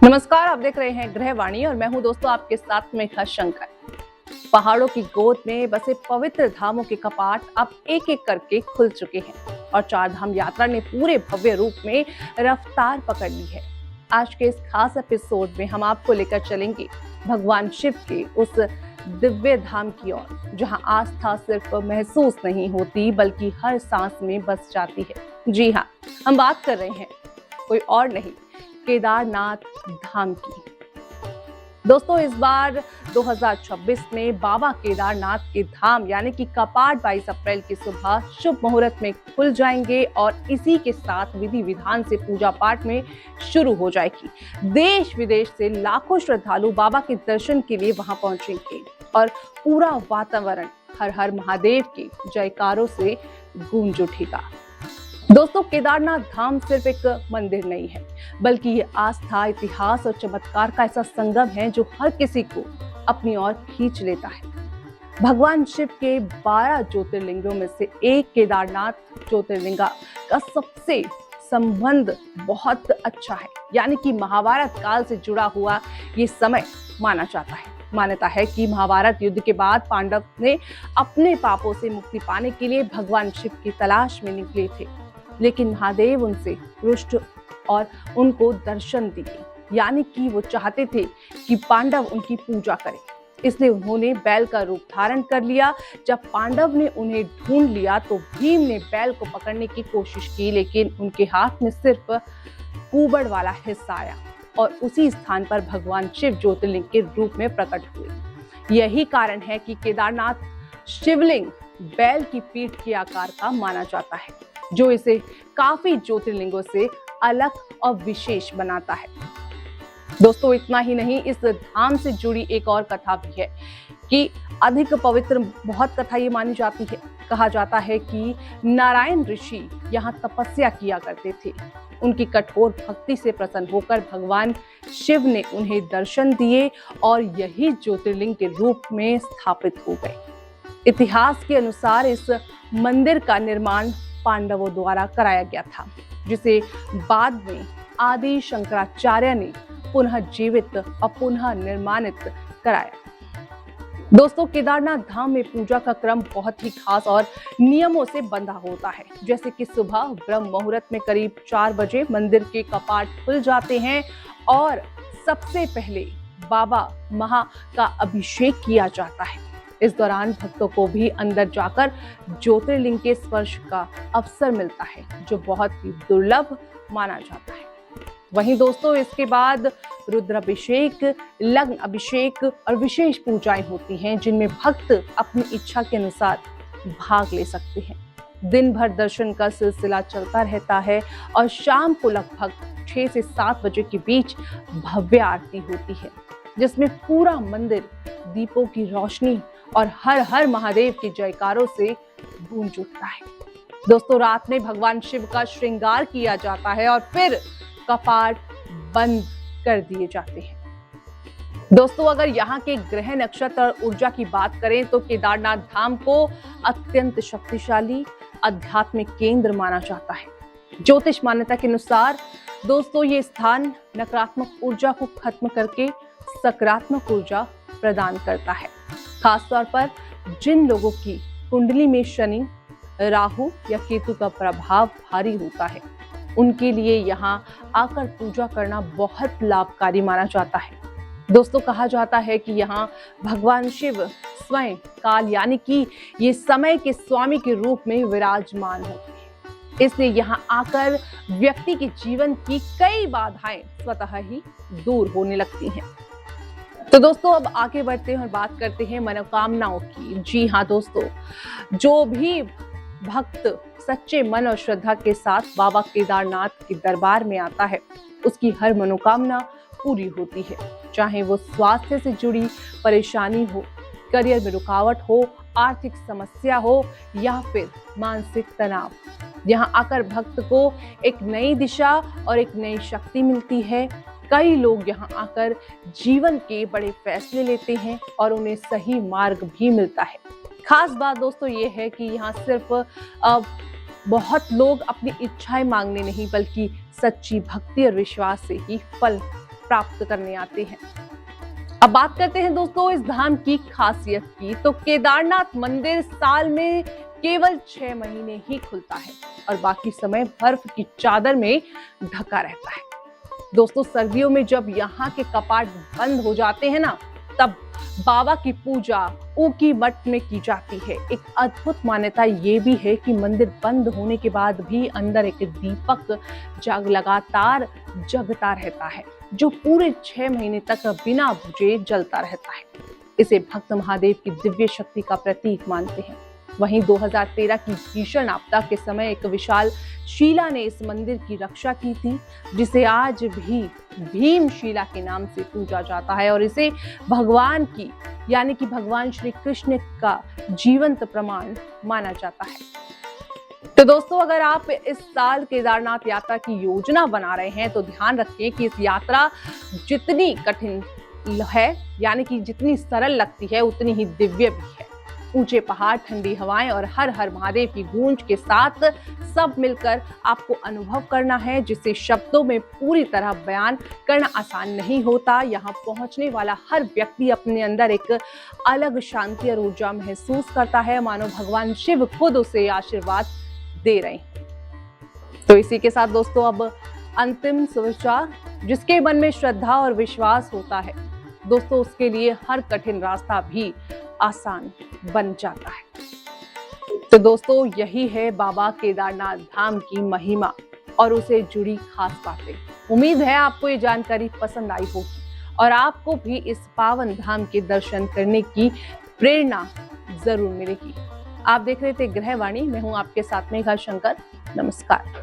नमस्कार, आप देख रहे हैं गृहवाणी और मैं हूं दोस्तों आपके साथ मेघा शंकर। पहाड़ों की गोद में बसे पवित्र धामों के कपाट अब एक एक करके खुल चुके हैं और चार धाम यात्रा ने पूरे भव्य रूप में रफ्तार पकड़ ली है। आज के इस खास एपिसोड में हम आपको लेकर चलेंगे भगवान शिव के उस दिव्य धाम की ओर, जहां आस्था सिर्फ महसूस नहीं होती बल्कि हर सांस में बस जाती है। जी हाँ, हम बात कर रहे हैं कोई और नहीं, केदारनाथ धाम की। दोस्तों, इस बार 2026 में बाबा केदारनाथ के धाम यानी कि कपाट 22 अप्रैल की सुबह शुभ मुहूर्त में खुल जाएंगे और इसी के साथ विधि विधान से पूजा पाठ में शुरू हो जाएगी। देश विदेश से लाखों श्रद्धालु बाबा के दर्शन के लिए वहां पहुंचेंगे और पूरा वातावरण हर हर महादेव के जयकारों से गूंज उठेगा। दोस्तों, केदारनाथ धाम सिर्फ एक मंदिर नहीं है, बल्कि ये आस्था, इतिहास और चमत्कार का ऐसा संगम है जो हर किसी को अपनी ओर खींच लेता है। भगवान शिव के 12 ज्योतिर्लिंगों में से एक केदारनाथ ज्योतिर्लिंगा का सबसे संबंध बहुत अच्छा है, यानी कि महाभारत काल से जुड़ा हुआ ये समय माना जाता है। मान्यता है कि महाभारत युद्ध के बाद पांडव ने अपने पापों से मुक्ति पाने के लिए भगवान शिव की तलाश में निकले थे, लेकिन महादेव उनसे रुष्ट और उनको दर्शन दिए, यानी कि वो चाहते थे कि पांडव उनकी पूजा करें। इसलिए उन्होंने बैल का रूप धारण कर लिया। जब पांडव ने उन्हें ढूंढ लिया तो भीम ने बैल को पकड़ने की कोशिश की, लेकिन उनके हाथ में सिर्फ कुबड़ वाला हिस्सा आया और उसी स्थान पर भगवान शिव ज्योतिर्लिंग के रूप में प्रकट हुए। यही कारण है कि केदारनाथ शिवलिंग बैल की पीठ के आकार का माना जाता है, जो इसे काफी ज्योतिर्लिंगों से अलग और विशेष बनाता है। दोस्तों, इतना ही नहीं, इस धाम से जुड़ी एक और कथा भी है कि अधिक पवित्र बहुत कथा ये मानी जाती है। कहा जाता है कि नारायण ऋषि यहाँ तपस्या किया करते थे। उनकी कठोर भक्ति से प्रसन्न होकर भगवान शिव ने उन्हें दर्शन दिए और यही ज्योतिर्लिंग के रूप में स्थापित हो गए। इतिहास के अनुसार इस मंदिर का निर्माण पांडवों द्वारा कराया गया था, जिसे बाद में आदि शंकराचार्य ने पुनः जीवित और पुनः निर्माणित कराया। दोस्तों, केदारनाथ धाम में पूजा का क्रम बहुत ही खास और नियमों से बंधा होता है। जैसे कि सुबह ब्रह्म मुहूर्त में करीब 4 बजे मंदिर के कपाट खुल जाते हैं और सबसे पहले बाबा महा का अभिषेक किया जाता है। इस दौरान भक्तों को भी अंदर जाकर ज्योतिर्लिंग के स्पर्श का अवसर मिलता है, जो बहुत ही दुर्लभ माना जाता है। वहीं दोस्तों, इसके बाद रुद्राभिषेक, लग्न अभिषेक और विशेष पूजाएं होती हैं, जिनमें भक्त अपनी इच्छा के अनुसार भाग ले सकते हैं। दिन भर दर्शन का सिलसिला चलता रहता है और शाम को लगभग 6 से 7 बजे के बीच भव्य आरती होती है, जिसमें पूरा मंदिर दीपों की रोशनी और हर हर महादेव के जयकारों से गूंज उठता है। दोस्तों, रात में भगवान शिव का श्रृंगार किया जाता है और फिर कपाट बंद कर दिए जाते हैं। दोस्तों, अगर यहाँ के ग्रह, नक्षत्र और ऊर्जा की बात करें तो केदारनाथ धाम को अत्यंत शक्तिशाली आध्यात्मिक केंद्र माना जाता है। ज्योतिष मान्यता के अनुसार दोस्तों, ये स्थान नकारात्मक ऊर्जा को खत्म करके सकारात्मक ऊर्जा प्रदान करता है। खासतौर पर जिन लोगों की कुंडली में शनि, राहु या केतु का प्रभाव भारी होता है, उनके लिए यहाँ आकर पूजा करना बहुत लाभकारी माना जाता है। दोस्तों, कहा जाता है कि यहाँ भगवान शिव स्वयं काल यानी कि ये समय के स्वामी के रूप में विराजमान होते हैं। इसलिए यहाँ आकर व्यक्ति के जीवन की कई बाधाएं स्वतः ही दूर होने लगती हैं। तो दोस्तों, अब आगे बढ़ते हैं और बात करते हैं मनोकामनाओं की। जी हाँ दोस्तों, जो भी भक्त सच्चे मन और श्रद्धा के साथ बाबा केदारनाथ के दरबार में आता है, उसकी हर मनोकामना पूरी होती है। चाहे वो स्वास्थ्य से जुड़ी परेशानी हो, करियर में रुकावट हो, आर्थिक समस्या हो या फिर मानसिक तनाव, यहाँ आकर भक्त को एक नई दिशा और एक नई शक्ति मिलती है। कई लोग यहाँ आकर जीवन के बड़े फैसले लेते हैं और उन्हें सही मार्ग भी मिलता है। खास बात दोस्तों ये है कि यहाँ सिर्फ बहुत लोग अपनी इच्छाएं मांगने नहीं, बल्कि सच्ची भक्ति और विश्वास से ही फल प्राप्त करने आते हैं। अब बात करते हैं दोस्तों इस धाम की खासियत की। तो केदारनाथ मंदिर साल में केवल 6 महीने ही खुलता है और बाकी समय बर्फ की चादर में ढका रहता है। दोस्तों सर्दियों में जब यहाँ के कपाट बंद हो जाते हैं ना, तब बाबा की पूजा ऊकी मठ में की जाती है। एक अद्भुत मान्यता ये भी है कि मंदिर बंद होने के बाद भी अंदर एक दीपक लगातार जगता रहता है, जो पूरे 6 महीने तक बिना बुझे जलता रहता है। इसे भक्त महादेव की दिव्य शक्ति का प्रतीक मानते हैं। वहीं 2013 की भीषण आपदा के समय एक विशाल शिला ने इस मंदिर की रक्षा की थी, जिसे आज भी भीमशिला के नाम से पूजा जाता है और इसे भगवान की यानी कि भगवान श्री कृष्ण का जीवंत प्रमाण माना जाता है। तो दोस्तों अगर आप इस साल केदारनाथ यात्रा की योजना बना रहे हैं तो ध्यान रखें कि इस यात्रा जितनी कठिन है यानी कि जितनी सरल लगती है उतनी ही दिव्य भी है। ऊंचे पहाड़, ठंडी हवाएं और हर हर महादेव की गूंज के साथ सब मिलकर आपको अनुभव करना है, जिसे शब्दों में पूरी तरह बयान करना आसान नहीं होता। यहाँ पहुंचने वाला हर व्यक्ति अपने अंदर एक अलग शांति और ऊर्जा महसूस करता है, मानो भगवान शिव खुद उसे आशीर्वाद दे रहे हैं। तो इसी के साथ दोस्तों अब अंतिम सुविचार, जिसके मन में श्रद्धा और विश्वास होता है दोस्तों, उसके लिए हर कठिन रास्ता भी आसान बन जाता है। तो दोस्तों यही है बाबा केदारनाथ धाम की महिमा और उसे जुड़ी खास बातें। उम्मीद है आपको ये जानकारी पसंद आई होगी और आपको भी इस पावन धाम के दर्शन करने की प्रेरणा जरूर मिलेगी। आप देख रहे थे गृहवाणी, मैं हूं आपके साथ मेघा शंकर। नमस्कार।